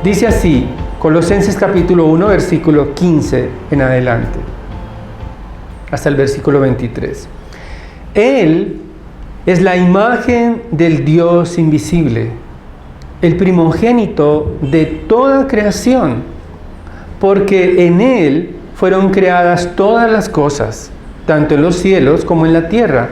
Dice así, Colosenses capítulo 1, versículo 15 en adelante, hasta el versículo 23. Él es la imagen del Dios invisible, el primogénito de toda creación, porque en Él fueron creadas todas las cosas, tanto en los cielos como en la tierra,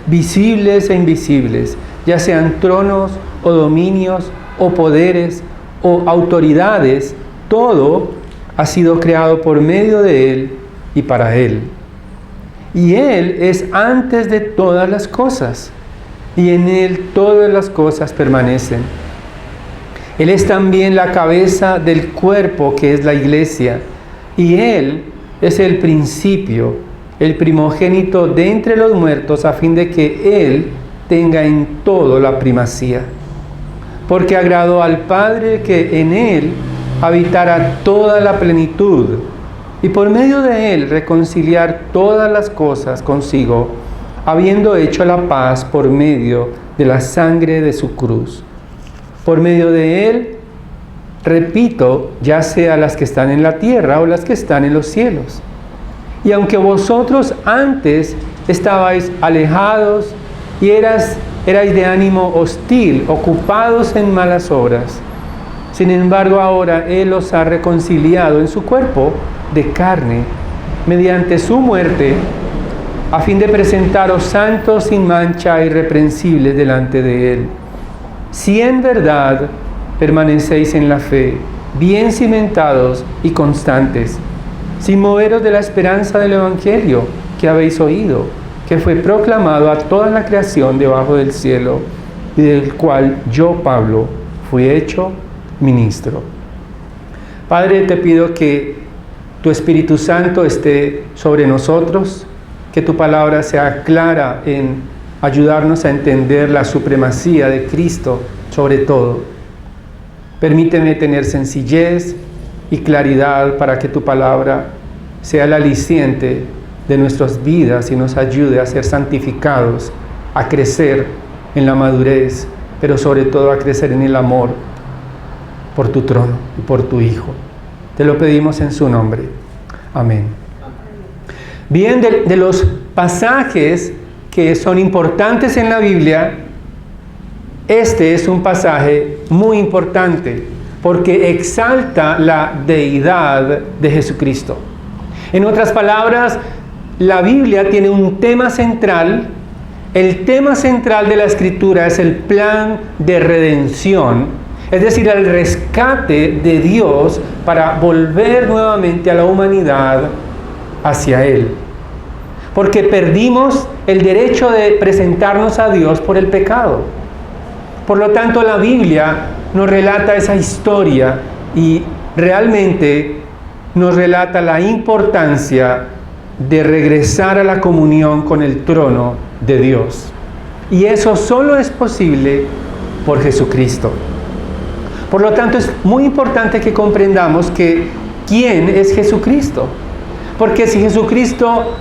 visibles e invisibles, ya sean tronos o dominios o poderes o autoridades, todo ha sido creado por medio de Él y para Él. Y Él es antes de todas las cosas, y en Él todas las cosas permanecen. Él es también la cabeza del cuerpo que es la iglesia, y Él es el principio, el primogénito de entre los muertos, a fin de que Él tenga en todo la primacía. Porque agradó al Padre que en Él habitara toda la plenitud, y por medio de Él reconciliar todas las cosas consigo, habiendo hecho la paz por medio de la sangre de su cruz. Por medio de Él, repito, ya sea las que están en la tierra o las que están en los cielos. Y aunque vosotros antes estabais alejados y erais de ánimo hostil, ocupados en malas obras, sin embargo ahora Él os ha reconciliado en su cuerpo de carne, mediante su muerte, a fin de presentaros santos, sin mancha, irreprensibles delante de Él. Si en verdad permanecéis en la fe, bien cimentados y constantes, sin moveros de la esperanza del Evangelio que habéis oído, que fue proclamado a toda la creación debajo del cielo, y del cual yo, Pablo, fui hecho ministro. Padre, te pido que tu Espíritu Santo esté sobre nosotros, que tu palabra sea clara en ayudarnos a entender la supremacía de Cristo sobre todo. Permíteme tener sencillez y claridad para que tu palabra sea el aliciente de nuestras vidas y nos ayude a ser santificados, a crecer en la madurez, pero sobre todo a crecer en el amor por tu trono y por tu Hijo. Te lo pedimos en su nombre. Amén. Bien, de los pasajes que son importantes en la Biblia, este es un pasaje muy importante porque exalta la deidad de Jesucristo. En otras palabras, la Biblia tiene un tema central. El tema central de la Escritura es el plan de redención, es decir, el rescate de Dios para volver nuevamente a la humanidad hacia Él. Porque perdimos el derecho de presentarnos a Dios por el pecado. Por lo tanto, la Biblia nos relata esa historia y realmente nos relata la importancia de regresar a la comunión con el trono de Dios. Y eso solo es posible por Jesucristo. Por lo tanto, es muy importante que comprendamos que ¿quién es Jesucristo? Porque si Jesucristo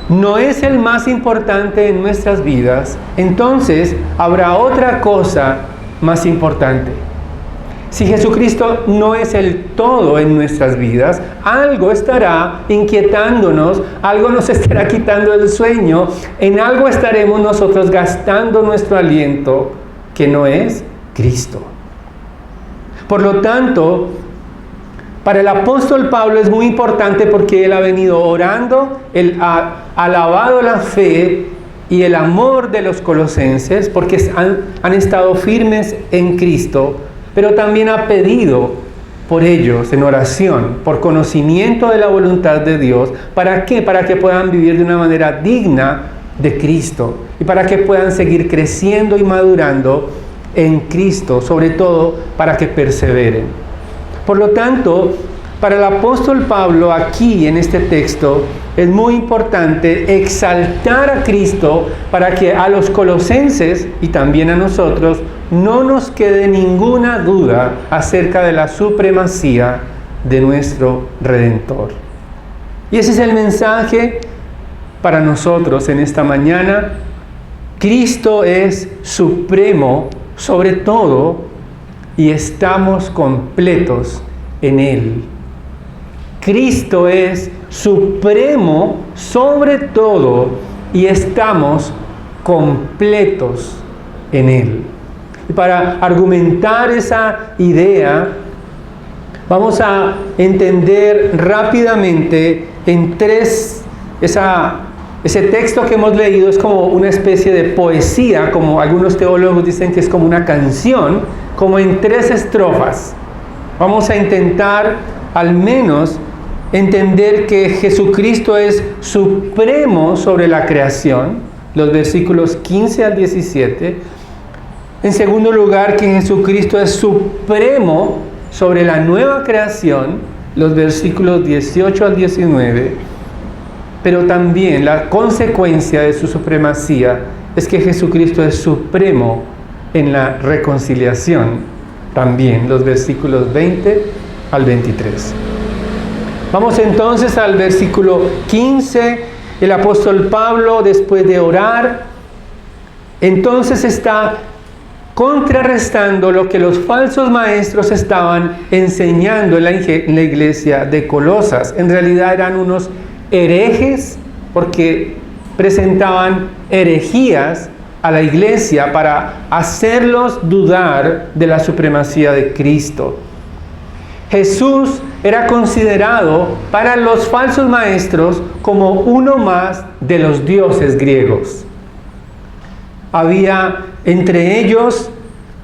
no es el más importante en nuestras vidas, entonces habrá otra cosa más importante. Si Jesucristo no es el todo en nuestras vidas, algo estará inquietándonos, algo nos estará quitando el sueño, en algo estaremos nosotros gastando nuestro aliento que no es Cristo. Por lo tanto, para el apóstol Pablo es muy importante porque él ha venido orando, él ha alabado la fe y el amor de los colosenses porque han estado firmes en Cristo, pero también ha pedido por ellos en oración, por conocimiento de la voluntad de Dios. ¿Para qué? Para que puedan vivir de una manera digna de Cristo y para que puedan seguir creciendo y madurando en Cristo, sobre todo para que perseveren. Por lo tanto, para el apóstol Pablo aquí en este texto es muy importante exaltar a Cristo para que a los colosenses y también a nosotros no nos quede ninguna duda acerca de la supremacía de nuestro Redentor. Y ese es el mensaje para nosotros en esta mañana. Cristo es supremo sobre todo y estamos completos en Él. Cristo es supremo sobre todo y estamos completos en Él. Y para argumentar esa idea, vamos a entender rápidamente en tres, ese texto que hemos leído es como una especie de poesía, como algunos teólogos dicen que es como una canción, como en 3 estrofas. Vamos a intentar al menos entender que Jesucristo es supremo sobre la creación, los versículos 15 al 17. En segundo lugar, que Jesucristo es supremo sobre la nueva creación, los versículos 18 al 19. Pero también la consecuencia de su supremacía es que Jesucristo es supremo en la reconciliación, también los versículos 20 al 23. Vamos entonces al versículo 15. El apóstol Pablo, después de orar, entonces está contrarrestando lo que los falsos maestros estaban enseñando en la iglesia de Colosas. En realidad eran unos herejes, porque presentaban herejías a la iglesia para hacerlos dudar de la supremacía de Cristo. Jesús era considerado para los falsos maestros como uno más de los dioses griegos. Había entre ellos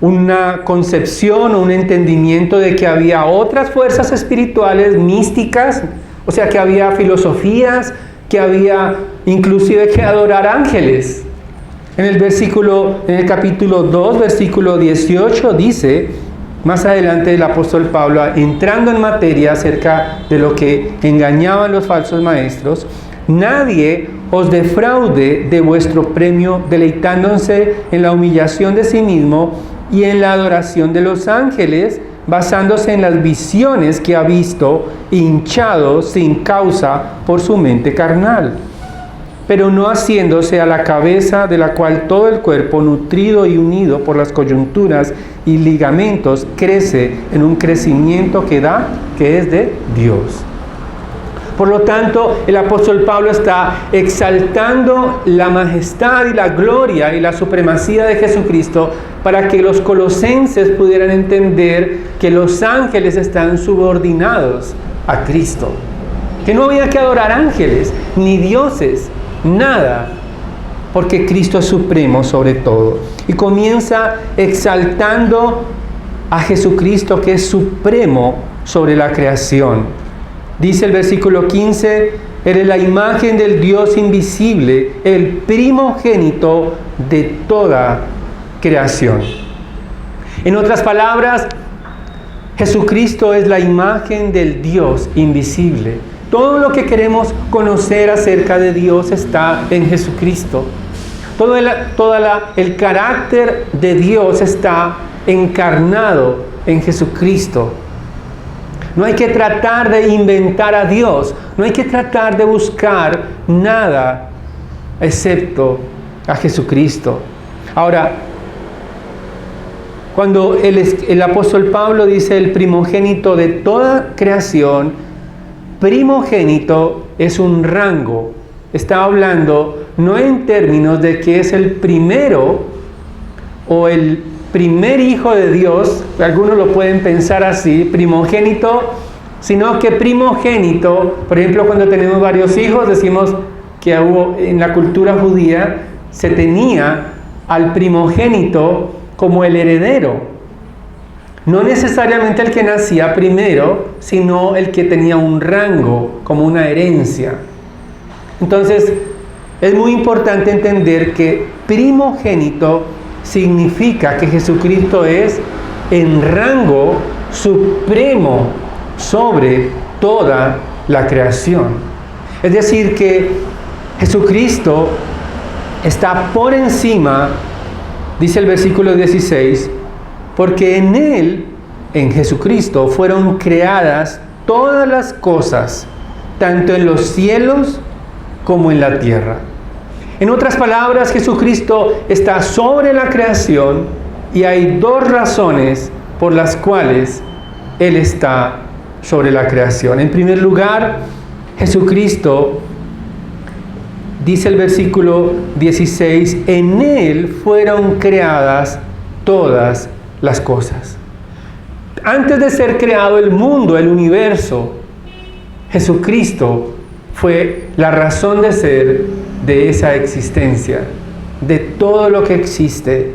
una concepción o un entendimiento de que había otras fuerzas espirituales místicas, o sea, que había filosofías, que había inclusive que adorar ángeles. En el capítulo 2, versículo 18 dice, más adelante el apóstol Pablo, entrando en materia acerca de lo que engañaban los falsos maestros: nadie os defraude de vuestro premio, deleitándose en la humillación de sí mismo y en la adoración de los ángeles, basándose en las visiones que ha visto, hinchado sin causa por su mente carnal, pero no haciéndose a la cabeza, de la cual todo el cuerpo, nutrido y unido por las coyunturas y ligamentos, crece en un crecimiento que es de Dios. Por lo tanto, el apóstol Pablo está exaltando la majestad y la gloria y la supremacía de Jesucristo para que los colosenses pudieran entender que los ángeles están subordinados a Cristo. Que no había que adorar ángeles, ni dioses, nada, porque Cristo es supremo sobre todo. Y comienza exaltando a Jesucristo, que es supremo sobre la creación. Dice el versículo 15, eres la imagen del Dios invisible, el primogénito de toda creación. En otras palabras, Jesucristo es la imagen del Dios invisible. Todo lo que queremos conocer acerca de Dios está en Jesucristo. Todo el carácter de Dios está encarnado en Jesucristo. No hay que tratar de inventar a Dios, no hay que tratar de buscar nada excepto a Jesucristo. Ahora, cuando el apóstol Pablo dice el primogénito de toda creación, primogénito es un rango. Está hablando no en términos de que es el primero o el primer hijo de Dios, algunos lo pueden pensar así, primogénito, sino que primogénito, por ejemplo, cuando tenemos varios hijos, decimos que en la cultura judía se tenía al primogénito como el heredero. No necesariamente el que nacía primero, sino el que tenía un rango, como una herencia. Entonces, es muy importante entender que primogénito significa que Jesucristo es en rango supremo sobre toda la creación. Es decir, que Jesucristo está por encima, dice el versículo 16, porque en Él, en Jesucristo, fueron creadas todas las cosas, tanto en los cielos como en la tierra. En otras palabras, Jesucristo está sobre la creación y hay dos razones por las cuales Él está sobre la creación. En primer lugar, Jesucristo, dice el versículo 16, en Él fueron creadas todas las cosas. Antes de ser creado el mundo, el universo, Jesucristo fue la razón de ser de esa existencia, de todo lo que existe.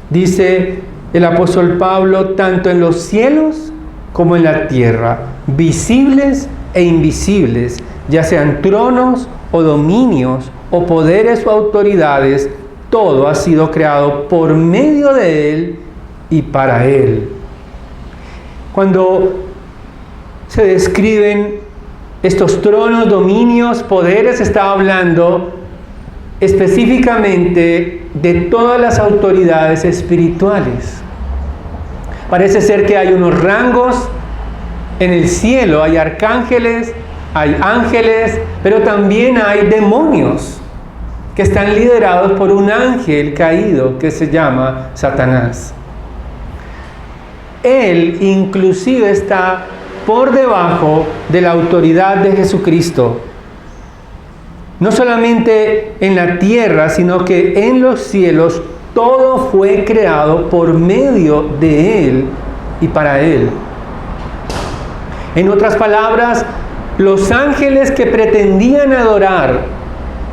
Dice el apóstol Pablo, tanto en los cielos como en la tierra, visibles e invisibles, ya sean tronos o dominios o poderes o autoridades, todo ha sido creado por medio de Él y para Él. Cuando se describen estos tronos, dominios, poderes, está hablando específicamente de todas las autoridades espirituales. Parece ser que hay unos rangos en el cielo, hay arcángeles, hay ángeles, pero también hay demonios que están liderados por un ángel caído que se llama Satanás. Él inclusive está por debajo de la autoridad de Jesucristo. No solamente en la tierra, sino que en los cielos todo fue creado por medio de Él y para Él. En otras palabras, los ángeles que pretendían adorar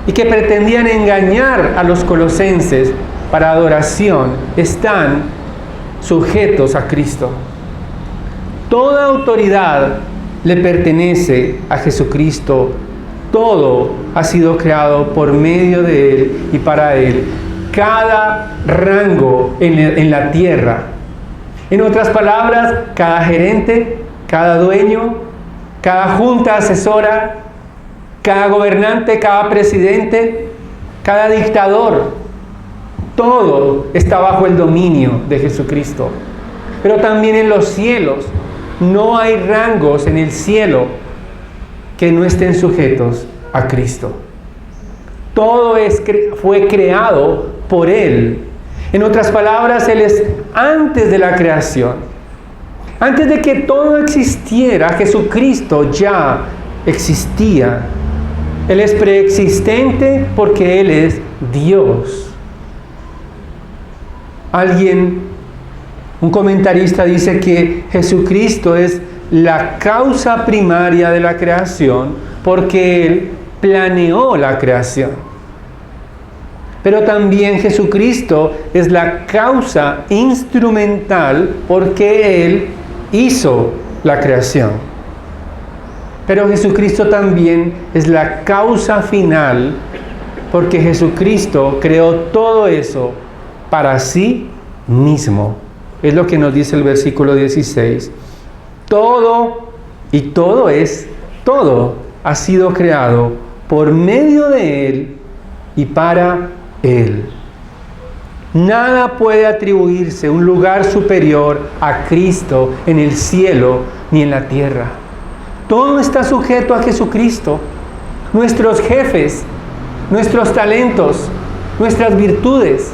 y que pretendían engañar a los colosenses para adoración están sujetos a Cristo. Toda autoridad le pertenece a Jesucristo. Todo ha sido creado por medio de Él y para Él. Cada rango en la tierra. En otras palabras, cada gerente, cada dueño, cada junta asesora, cada gobernante, cada presidente, cada dictador, todo está bajo el dominio de Jesucristo. Pero también en los cielos, no hay rangos en el cielo que no estén sujetos a Cristo. Todo fue creado por Él. En otras palabras, Él es antes de la creación. Antes de que todo existiera, Jesucristo ya existía. Él es preexistente porque Él es Dios. Un comentarista dice que Jesucristo es la causa primaria de la creación porque Él planeó la creación. Pero también Jesucristo es la causa instrumental porque Él hizo la creación. Pero Jesucristo también es la causa final porque Jesucristo creó todo eso para sí mismo. Es lo que nos dice el versículo 16. Todo ha sido creado por medio de Él y para Él. Nada puede atribuirse un lugar superior a Cristo en el cielo ni en la tierra. Todo está sujeto a Jesucristo. Nuestros jefes, nuestros talentos, nuestras virtudes,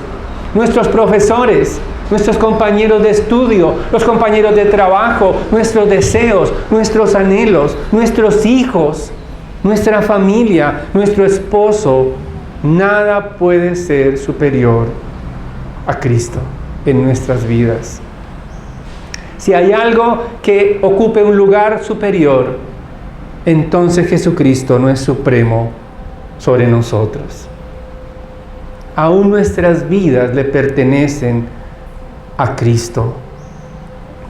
nuestros profesores, nuestros compañeros de estudio, los compañeros de trabajo, nuestros deseos, nuestros anhelos, nuestros hijos, nuestra familia, nuestro esposo, nada puede ser superior a Cristo en nuestras vidas. Si hay algo que ocupe un lugar superior, entonces Jesucristo no es supremo sobre nosotros. Aún nuestras vidas le pertenecen a Cristo.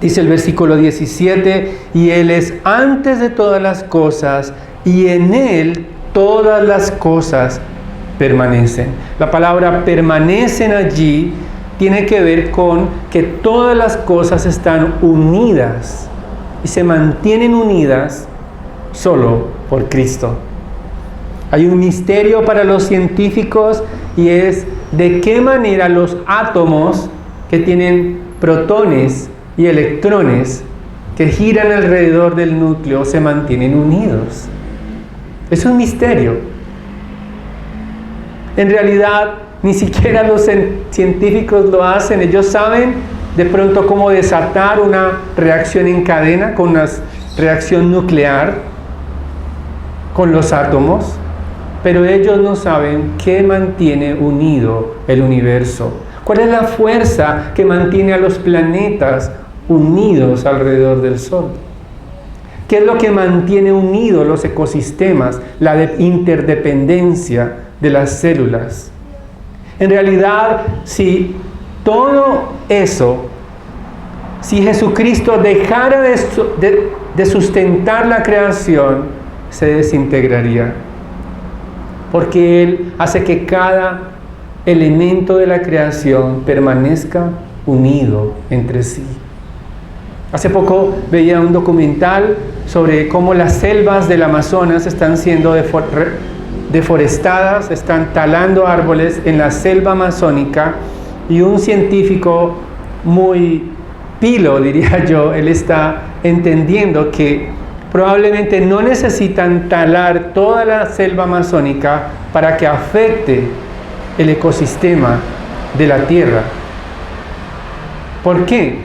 Dice el versículo 17, y Él es antes de todas las cosas, y en Él todas las cosas permanecen. La palabra permanecen allí tiene que ver con que todas las cosas están unidas y se mantienen unidas solo por Cristo. Hay un misterio para los científicos y es de qué manera los átomos que tienen protones y electrones que giran alrededor del núcleo se mantienen unidos. Es un misterio. En realidad, ni siquiera los científicos lo hacen. Ellos saben de pronto como desatar una reacción en cadena, con una reacción nuclear, con los átomos, pero ellos no saben qué mantiene unido el universo. ¿Cuál es la fuerza que mantiene a los planetas unidos alrededor del Sol? ¿Qué es lo que mantiene unidos los ecosistemas? La interdependencia de las células. En realidad, si todo eso, si Jesucristo dejara de sustentar la creación, se desintegraría. Porque Él hace que cada elemento de la creación permanezca unido entre sí. Hace poco veía un documental sobre cómo las selvas del Amazonas están siendo deforestadas, están talando árboles en la selva amazónica, y un científico muy pilo, diría yo, él está entendiendo que probablemente no necesitan talar toda la selva amazónica para que afecte el ecosistema de la Tierra. ¿Por qué?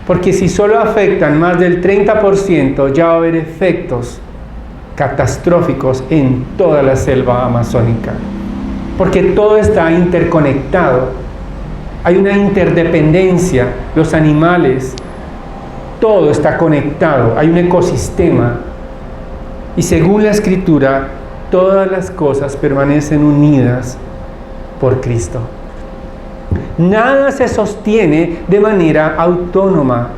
Porque si solo afectan más del 30%, ya va a haber efectos catastróficos en toda la selva amazónica. Porque todo está interconectado. Hay una interdependencia, los animales, todo está conectado, hay un ecosistema. Y según la Escritura, todas las cosas permanecen unidas por Cristo. Nada se sostiene de manera autónoma.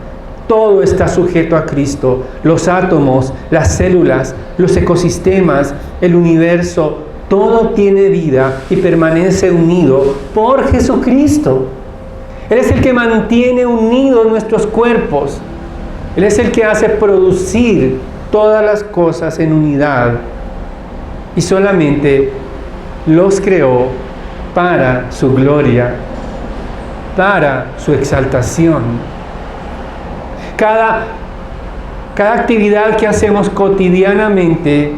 Todo está sujeto a Cristo. Los átomos, las células, los ecosistemas, el universo, todo tiene vida y permanece unido por Jesucristo. Él es el que mantiene unidos nuestros cuerpos. Él es el que hace producir todas las cosas en unidad. Y solamente los creó para su gloria, para su exaltación. Cada actividad que hacemos cotidianamente,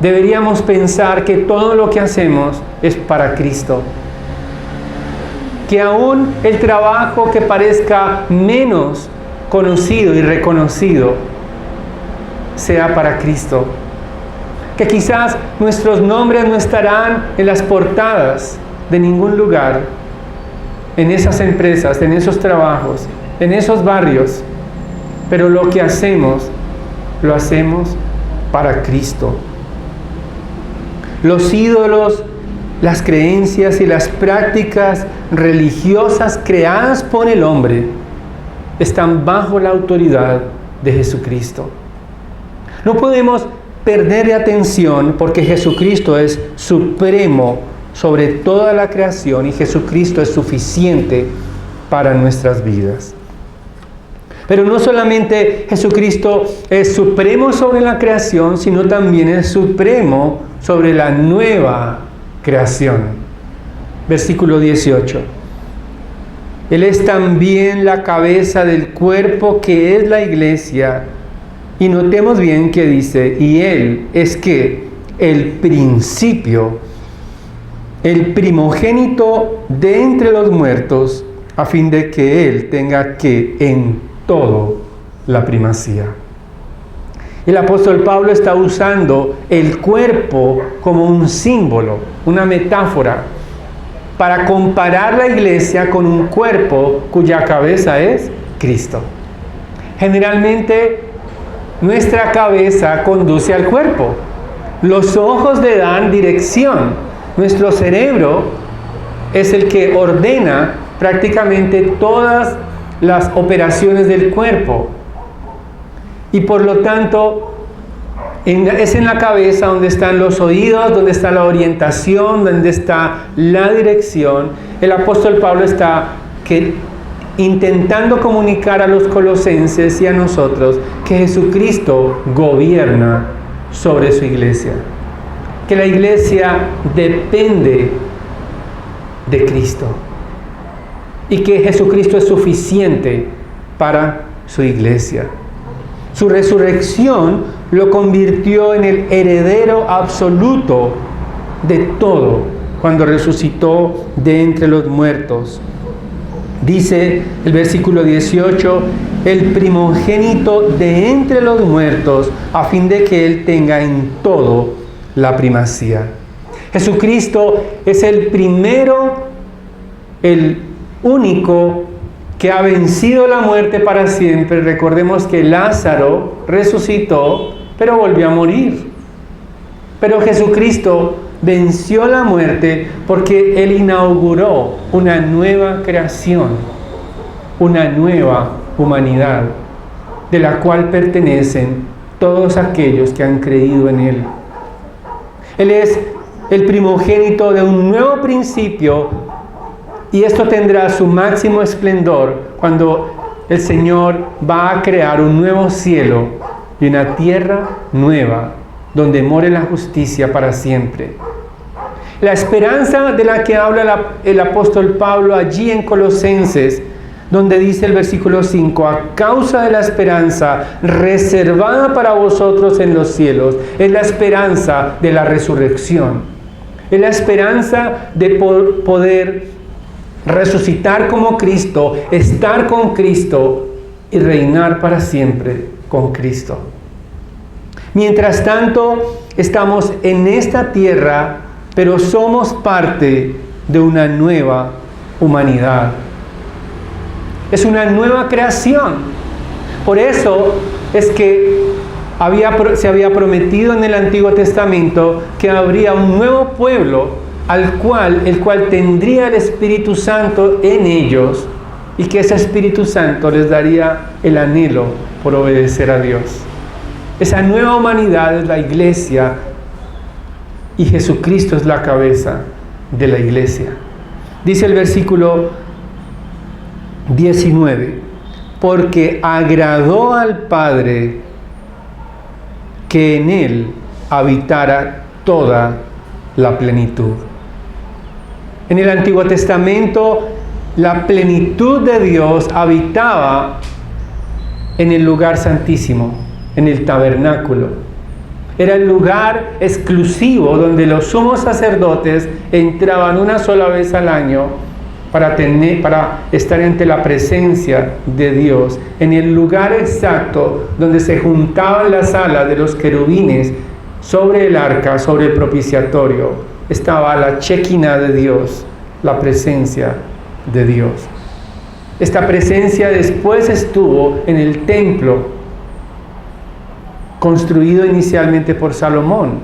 deberíamos pensar que todo lo que hacemos es para Cristo. Que aún el trabajo que parezca menos conocido y reconocido sea para Cristo. Que quizás nuestros nombres no estarán en las portadas de ningún lugar, en esas empresas, en esos trabajos, en esos barrios, pero lo que hacemos, lo hacemos para Cristo. Los ídolos, las creencias y las prácticas religiosas creadas por el hombre están bajo la autoridad de Jesucristo. No podemos perder de atención porque Jesucristo es supremo sobre toda la creación y Jesucristo es suficiente para nuestras vidas. Pero no solamente Jesucristo es supremo sobre la creación, sino también es supremo sobre la nueva creación. Versículo 18. Él es también la cabeza del cuerpo que es la iglesia. Y notemos bien que dice, y Él es que el principio, el primogénito de entre los muertos, a fin de que Él tenga que en todo la primacía. El apóstol Pablo está usando el cuerpo como un símbolo, una metáfora, para comparar la iglesia con un cuerpo cuya cabeza es Cristo. Generalmente, nuestra cabeza conduce al cuerpo. Los ojos le dan dirección. Nuestro cerebro es el que ordena prácticamente todas las operaciones del cuerpo. Y por lo tanto, es en la cabeza donde están los oídos, donde está la orientación, donde está la dirección. El apóstol Pablo está intentando comunicar a los colosenses y a nosotros que Jesucristo gobierna sobre su iglesia, que la iglesia depende de Cristo y que Jesucristo es suficiente para su iglesia. Su resurrección lo convirtió en el heredero absoluto de todo cuando resucitó de entre los muertos. Dice el versículo 18, el primogénito de entre los muertos, a fin de que Él tenga en todo la primacía. Jesucristo es el primero, el único que ha vencido la muerte para siempre. Recordemos que Lázaro resucitó, pero volvió a morir. Pero Jesucristo venció la muerte porque Él inauguró una nueva creación, una nueva humanidad, de la cual pertenecen todos aquellos que han creído en Él. Él es el primogénito de un nuevo principio, y esto tendrá su máximo esplendor cuando el Señor va a crear un nuevo cielo y una tierra nueva, donde more la justicia para siempre. La esperanza de la que habla el apóstol Pablo allí en Colosenses, donde dice el versículo 5, a causa de la esperanza reservada para vosotros en los cielos, es la esperanza de la resurrección. Es la esperanza de poder resucitar como Cristo, estar con Cristo y reinar para siempre con Cristo. Mientras tanto, estamos en esta tierra, pero somos parte de una nueva humanidad. Es una nueva creación. Por eso es que se había prometido en el Antiguo Testamento que habría un nuevo pueblo el cual tendría el Espíritu Santo en ellos, y que ese Espíritu Santo les daría el anhelo por obedecer a Dios. Esa nueva humanidad es la iglesia, y Jesucristo es la cabeza de la iglesia. Dice el versículo 19, porque agradó al Padre que en Él habitara toda la plenitud. En el Antiguo Testamento, la plenitud de Dios habitaba en el lugar santísimo, en el tabernáculo. Era el lugar exclusivo donde los sumos sacerdotes entraban una sola vez al año para estar ante la presencia de Dios, en el lugar exacto donde se juntaban las alas de los querubines sobre el arca, sobre el propiciatorio. Estaba la Shekinah de Dios, la presencia de Dios. Esta presencia después estuvo en el templo, construido inicialmente por Salomón.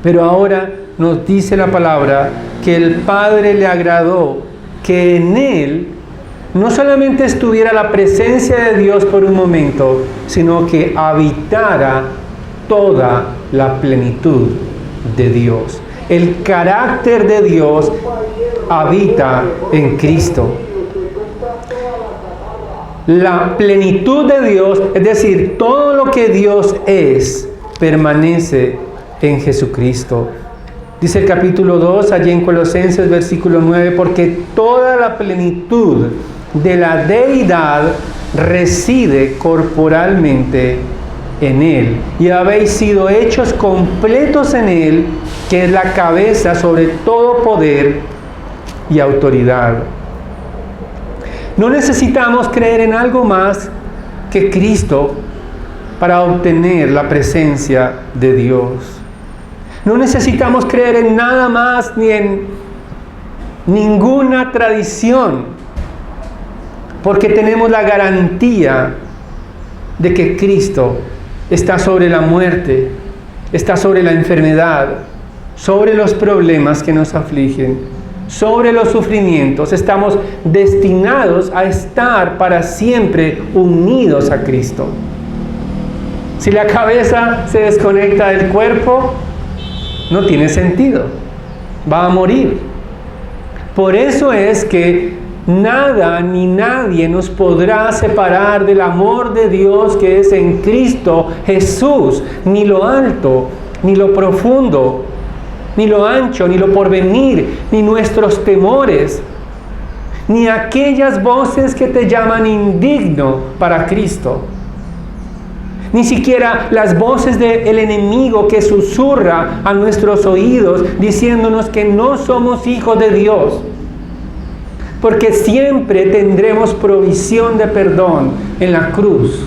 Pero ahora nos dice la palabra que el Padre le agradó que en Él no solamente estuviera la presencia de Dios por un momento, sino que habitara toda la plenitud de Dios. El carácter de Dios habita en Cristo. La plenitud de Dios, es decir, todo lo que Dios es, permanece en Jesucristo. Dice el capítulo 2, allí en Colosenses, versículo 9, porque toda la plenitud de la deidad reside corporalmente en Él, y habéis sido hechos completos en Él, que es la cabeza sobre todo poder y autoridad. No necesitamos creer en algo más que Cristo para obtener la presencia de Dios. No necesitamos creer en nada más ni en ninguna tradición, porque tenemos la garantía de que Cristo está sobre la muerte, está sobre la enfermedad, sobre los problemas que nos afligen, sobre los sufrimientos. Estamos destinados a estar para siempre unidos a Cristo. Si la cabeza se desconecta del cuerpo, no tiene sentido, va a morir. Por eso es que nada ni nadie nos podrá separar del amor de Dios que es en Cristo Jesús, ni lo alto, ni lo profundo, ni lo ancho, ni lo porvenir, ni nuestros temores, ni aquellas voces que te llaman indigno para Cristo, ni siquiera las voces del enemigo que susurra a nuestros oídos diciéndonos que no somos hijos de Dios. porque siempre tendremos provisión de perdón en la cruz.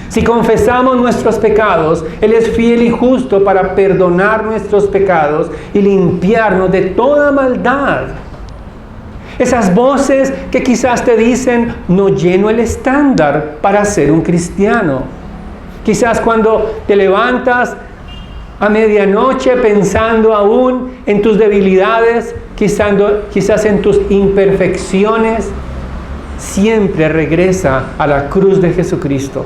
Si confesamos nuestros pecados, Él es fiel y justo para perdonar nuestros pecados y limpiarnos de toda maldad. Esas voces que quizás te dicen, no lleno el estándar para ser un cristiano. Quizás cuando te levantas a medianoche pensando aún en tus debilidades, quizás en tus imperfecciones, siempre regresa a la cruz de Jesucristo.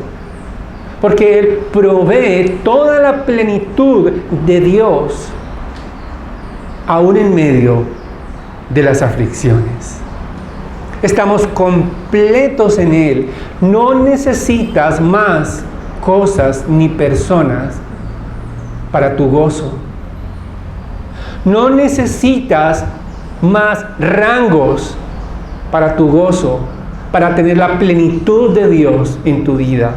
Porque Él provee toda la plenitud de Dios, aún en medio de las aflicciones. Estamos completos en Él. No necesitas más cosas ni personas para tu gozo. No necesitas más rangos para tu gozo, para tener la plenitud de Dios en tu vida.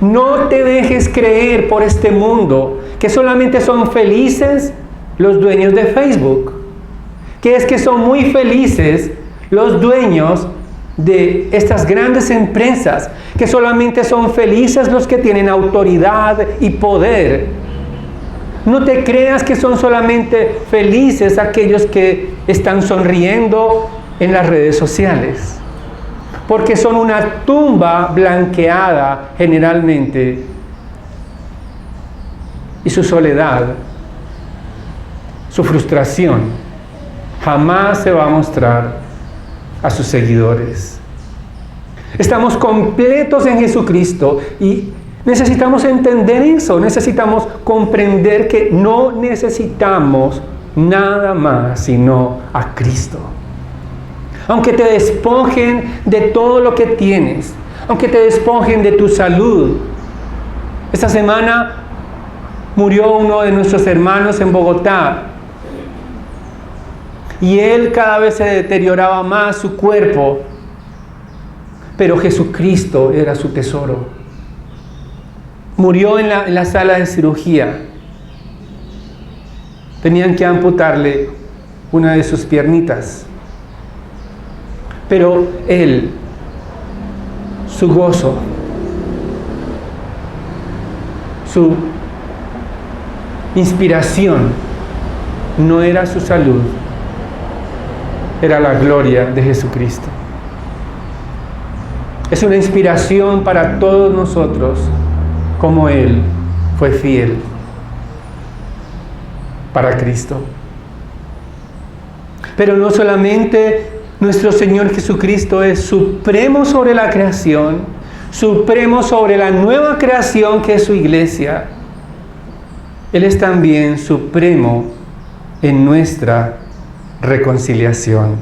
No te dejes creer por este mundo que solamente son felices los dueños de Facebook, que es que son muy felices los dueños de estas grandes empresas, que solamente son felices los que tienen autoridad y poder. No te creas que son solamente felices aquellos que están sonriendo en las redes sociales, porque son una tumba blanqueada generalmente, y su soledad, su frustración, jamás se va a mostrar a sus seguidores. Estamos completos en Jesucristo y necesitamos entender eso, necesitamos comprender que no necesitamos nada más sino a Cristo. Aunque te despojen de todo lo que tienes, aunque te despojen de tu salud. Esta semana murió uno de nuestros hermanos en Bogotá y él cada vez se deterioraba más su cuerpo, pero Jesucristo era su tesoro. Murió en la sala de cirugía. Tenían que amputarle una de sus piernitas. Pero él, su gozo, su inspiración, no era su salud, era la gloria de Jesucristo. Es una inspiración para todos nosotros, como Él fue fiel para Cristo. Pero no solamente nuestro Señor Jesucristo es supremo sobre la creación, supremo sobre la nueva creación que es su iglesia. Él es también supremo en nuestra reconciliación.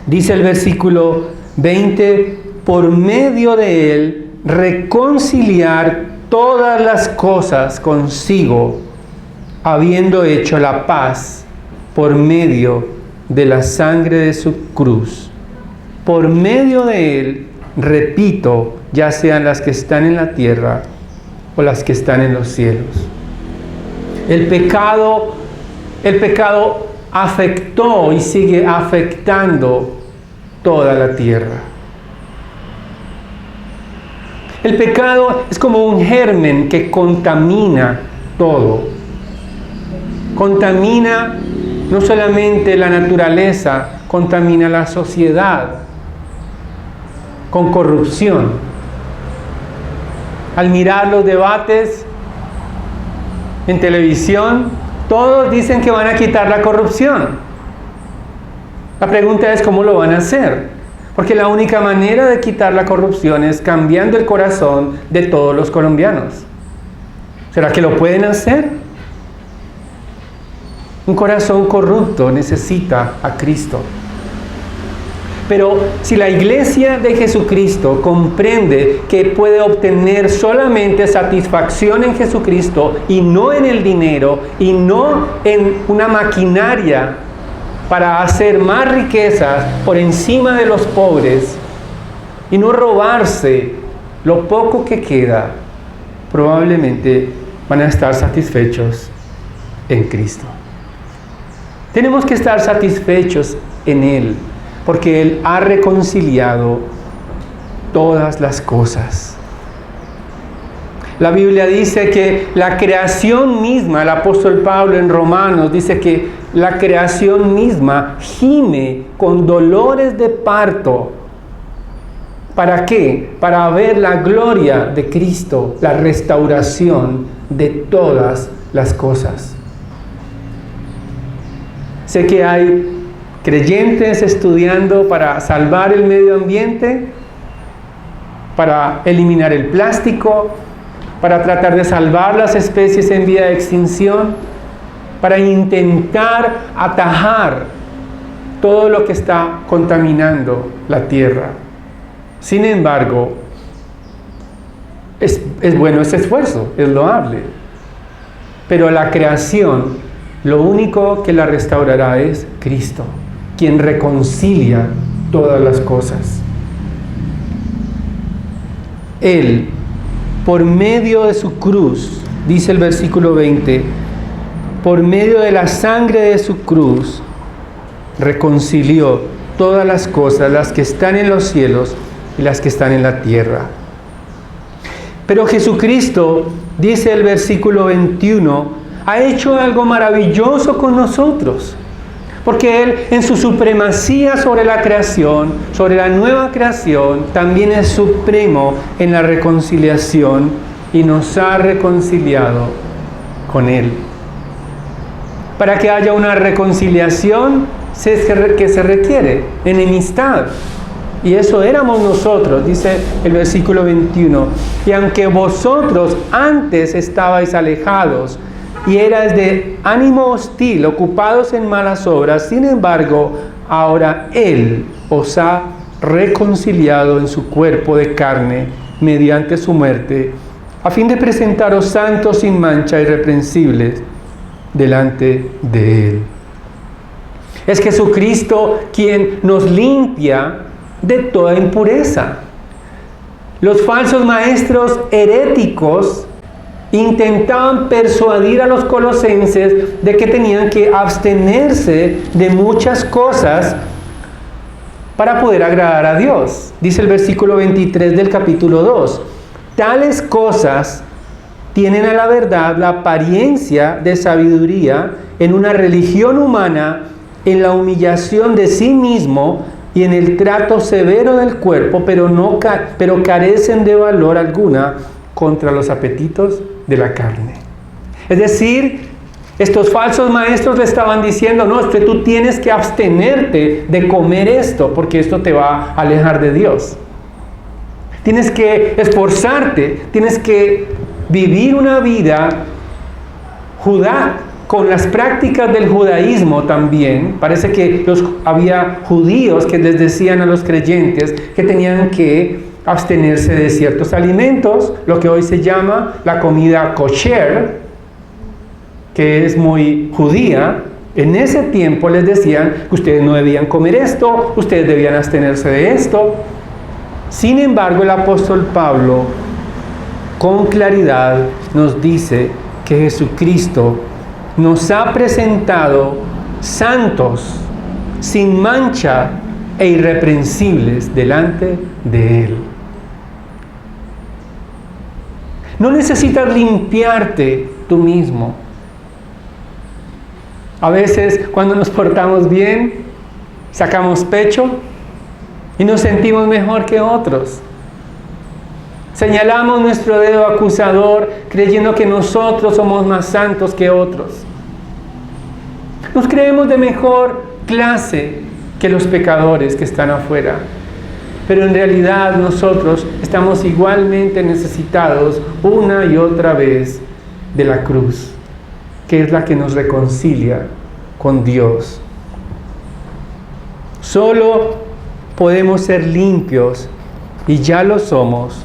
Dice el versículo 20, por medio de Él reconciliar todas las cosas consigo, habiendo hecho la paz por medio de la sangre de su cruz. Por medio de Él, repito, ya sean las que están en la tierra o las que están en los cielos. El pecado afectó y sigue afectando toda la tierra. El pecado es como un germen que contamina todo. Contamina no solamente la naturaleza, contamina la sociedad con corrupción. Al mirar los debates en televisión, todos dicen que van a quitar la corrupción. La pregunta es cómo lo van a hacer, porque la única manera de quitar la corrupción es cambiando el corazón de todos los colombianos. ¿Será que lo pueden hacer? Un corazón corrupto necesita a Cristo. Pero si la iglesia de Jesucristo comprende que puede obtener solamente satisfacción en Jesucristo y no en el dinero y no en una maquinaria para hacer más riquezas por encima de los pobres y no robarse lo poco que queda, probablemente van a estar satisfechos en Cristo. Tenemos que estar satisfechos en Él, porque Él ha reconciliado todas las cosas. La Biblia dice que la creación misma, el apóstol Pablo en Romanos dice que la creación misma gime con dolores de parto. ¿Para qué? Para ver la gloria de Cristo, la restauración de todas las cosas. Sé que hay creyentes estudiando para salvar el medio ambiente, para eliminar el plástico, para tratar de salvar las especies en vía de extinción, para intentar atajar todo lo que está contaminando la tierra. Sin embargo, es bueno ese esfuerzo, es loable. Pero la creación, lo único que la restaurará es Cristo, quien reconcilia todas las cosas. Él, por medio de su cruz, dice el versículo 20, por medio de la sangre de su cruz, reconcilió todas las cosas, las que están en los cielos y las que están en la tierra. Pero Jesucristo, dice el versículo 21, ha hecho algo maravilloso con nosotros. Porque Él, en su supremacía sobre la creación, sobre la nueva creación, también es supremo en la reconciliación y nos ha reconciliado con Él. Para que haya una reconciliación, ¿qué se requiere? Enemistad. Y eso éramos nosotros, dice el versículo 21. Y aunque vosotros antes estabais alejados, y eras de ánimo hostil, ocupados en malas obras, sin embargo, ahora Él os ha reconciliado en su cuerpo de carne mediante su muerte, a fin de presentaros santos, sin mancha, irreprensibles delante de Él. Es Jesucristo quien nos limpia de toda impureza. Los falsos maestros heréticos intentaban persuadir a los colosenses de que tenían que abstenerse de muchas cosas para poder agradar a Dios. Dice el versículo 23 del capítulo 2. Tales cosas tienen a la verdad la apariencia de sabiduría en una religión humana, en la humillación de sí mismo y en el trato severo del cuerpo, pero carecen de valor alguna contra los apetitos de la carne. Es decir, estos falsos maestros le estaban diciendo, no, tú tienes que abstenerte de comer esto, porque esto te va a alejar de Dios. Tienes que esforzarte, tienes que vivir una vida con las prácticas del judaísmo también. Parece que había judíos que les decían a los creyentes que tenían que abstenerse de ciertos alimentos, lo que hoy se llama la comida kosher, que es muy judía. En ese tiempo les decían que ustedes no debían comer esto, ustedes debían abstenerse de esto. Sin embargo, el apóstol Pablo con claridad nos dice que Jesucristo nos ha presentado santos, sin mancha e irreprensibles delante de Él. No necesitas limpiarte tú mismo. A veces cuando nos portamos bien, sacamos pecho y nos sentimos mejor que otros. Señalamos nuestro dedo acusador creyendo que nosotros somos más santos que otros. Nos creemos de mejor clase que los pecadores que están afuera. Pero en realidad nosotros estamos igualmente necesitados una y otra vez de la cruz, que es la que nos reconcilia con Dios. Solo podemos ser limpios, y ya lo somos,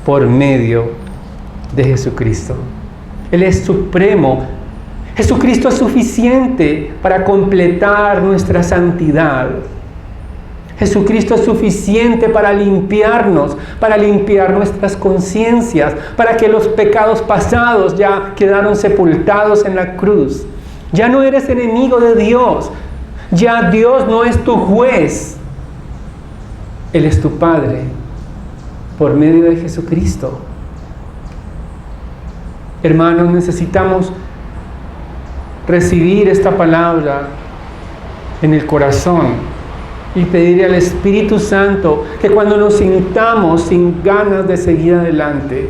por medio de Jesucristo. Él es supremo. Jesucristo es suficiente para completar nuestra santidad. Jesucristo es suficiente para limpiarnos, para limpiar nuestras conciencias, para que los pecados pasados ya quedaron sepultados en la cruz. Ya no eres enemigo de Dios. Ya Dios no es tu juez, Él es tu Padre, por medio de Jesucristo. Hermanos, necesitamos recibir esta palabra en el corazón y pedirle al Espíritu Santo que cuando nos sintamos sin ganas de seguir adelante,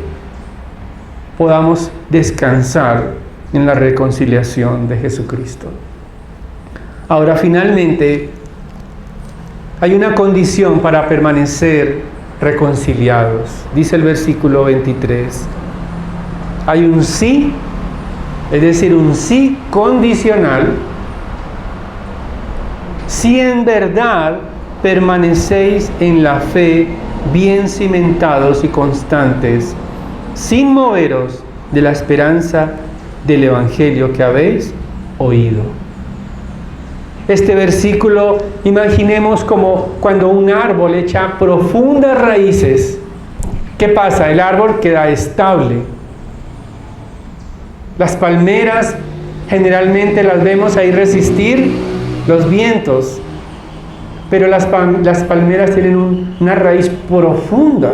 podamos descansar en la reconciliación de Jesucristo. Ahora, finalmente, hay una condición para permanecer reconciliados. Dice el versículo 23. Hay un sí, es decir, un sí condicional, si en verdad permanecéis en la fe, bien cimentados y constantes, sin moveros de la esperanza del Evangelio que habéis oído. Este versículo, imaginemos como cuando un árbol echa profundas raíces. ¿Qué pasa? El árbol queda estable. Las palmeras generalmente las vemos ahí resistir los vientos, pero las palmeras tienen una raíz profunda.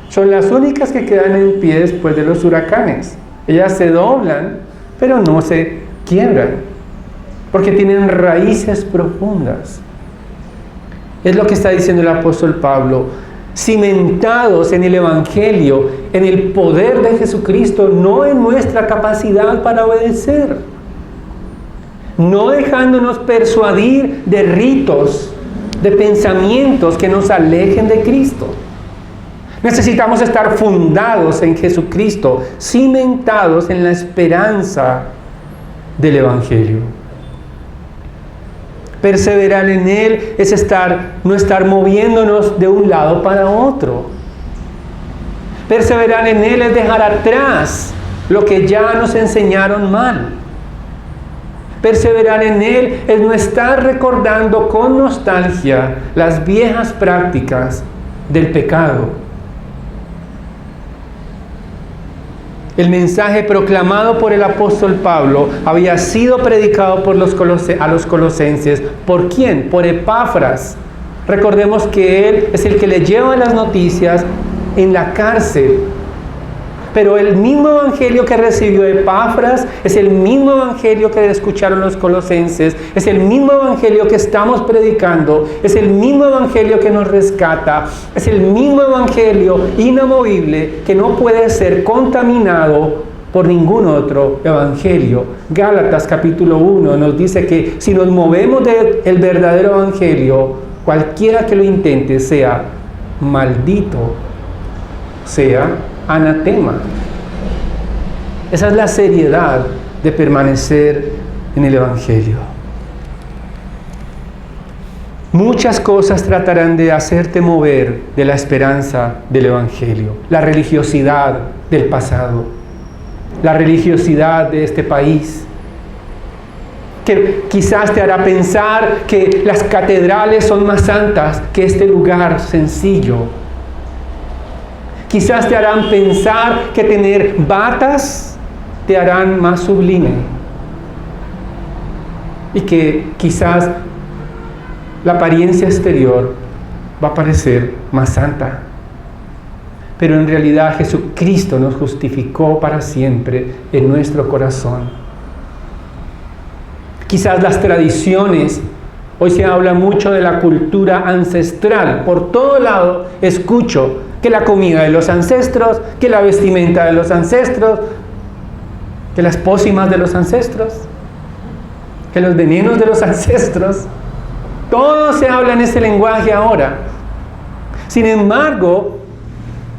Son las únicas que quedan en pie después de los huracanes. Ellas se doblan, pero no se quiebran, porque tienen raíces profundas. Es lo que está diciendo el apóstol Pablo. Cimentados en el Evangelio, en el poder de Jesucristo, no en nuestra capacidad para obedecer. No dejándonos persuadir de ritos, de pensamientos que nos alejen de Cristo. Necesitamos estar fundados en Jesucristo, cimentados en la esperanza del Evangelio. Perseverar en Él es no estar moviéndonos de un lado para otro. Perseverar en Él es dejar atrás lo que ya nos enseñaron mal. Perseverar en Él es no estar recordando con nostalgia las viejas prácticas del pecado. El mensaje proclamado por el apóstol Pablo había sido predicado a los colosenses. ¿Por quién? Por Epafras. Recordemos que él es el que le lleva las noticias en la cárcel. Pero el mismo evangelio que recibió Epafras es el mismo evangelio que escucharon los colosenses, es el mismo evangelio que estamos predicando, es el mismo evangelio que nos rescata, es el mismo evangelio inamovible que no puede ser contaminado por ningún otro evangelio. Gálatas capítulo 1 nos dice que si nos movemos del verdadero evangelio, cualquiera que lo intente sea maldito, sea anatema. Esa es la seriedad de permanecer en el Evangelio. Muchas cosas tratarán de hacerte mover de la esperanza del Evangelio. La religiosidad del pasado, la religiosidad de este país, que quizás te hará pensar que las catedrales son más santas que este lugar sencillo. Quizás te harán pensar que tener batas te harán más sublime. Y que quizás la apariencia exterior va a parecer más santa. Pero en realidad Jesucristo nos justificó para siempre en nuestro corazón. Quizás las tradiciones, hoy se habla mucho de la cultura ancestral. Por todo lado escucho que la comida de los ancestros, que la vestimenta de los ancestros, que las pócimas de los ancestros, que los venenos de los ancestros. Todo se habla en ese lenguaje ahora. Sin embargo,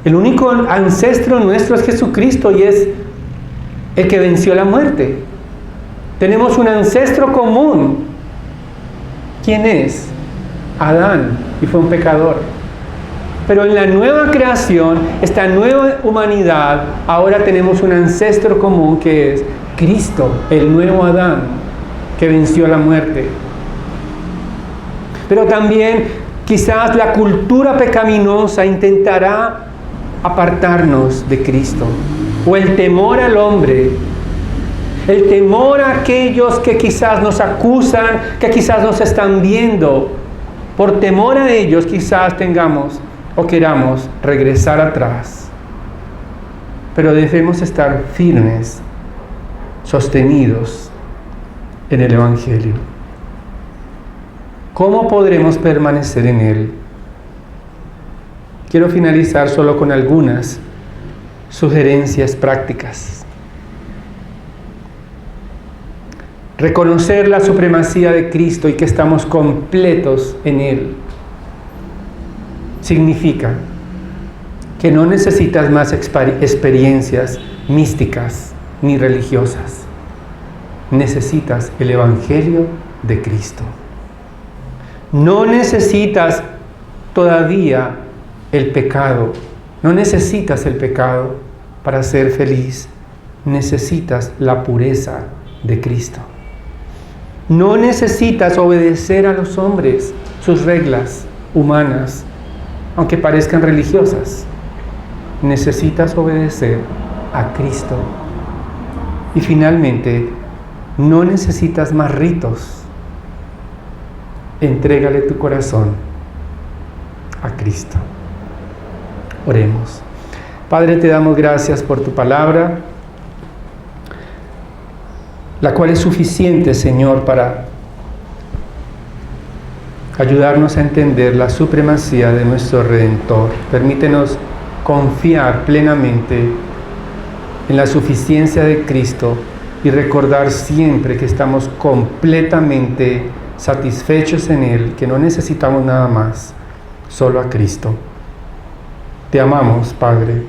el único ancestro nuestro es Jesucristo y es el que venció la muerte. Tenemos un ancestro común. ¿Quién es? Adán, y fue un pecador. Pero en la nueva creación, esta nueva humanidad, ahora tenemos un ancestro común que es Cristo, el nuevo Adán, que venció la muerte. Pero también quizás la cultura pecaminosa intentará apartarnos de Cristo, o el temor al hombre. El temor a aquellos que quizás nos acusan, que quizás nos están viendo. Por temor a ellos quizás tengamos o queramos regresar atrás. Pero debemos estar firmes, sostenidos en el Evangelio. ¿Cómo podremos permanecer en él? Quiero finalizar solo con algunas sugerencias prácticas. Reconocer la supremacía de Cristo y que estamos completos en él significa que no necesitas más experiencias místicas ni religiosas. Necesitas el Evangelio de Cristo. No necesitas todavía el pecado. No necesitas el pecado para ser feliz. Necesitas la pureza de Cristo. No necesitas obedecer a los hombres, sus reglas humanas, aunque parezcan religiosas. Necesitas obedecer a Cristo. Y finalmente, no necesitas más ritos. Entrégale tu corazón a Cristo. Oremos. Padre, te damos gracias por tu palabra, la cual es suficiente, Señor, para ayudarnos a entender la supremacía de nuestro Redentor. Permítenos confiar plenamente en la suficiencia de Cristo y recordar siempre que estamos completamente satisfechos en Él, que no necesitamos nada más, solo a Cristo. Te amamos, Padre.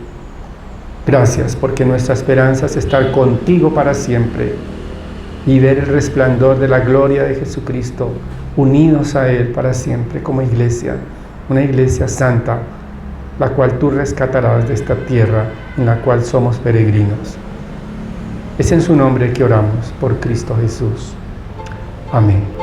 Gracias porque nuestra esperanza es estar contigo para siempre y ver el resplandor de la gloria de Jesucristo, unidos a Él para siempre como iglesia, una iglesia santa, la cual tú rescatarás de esta tierra en la cual somos peregrinos. Es en su nombre que oramos, por Cristo Jesús. Amén.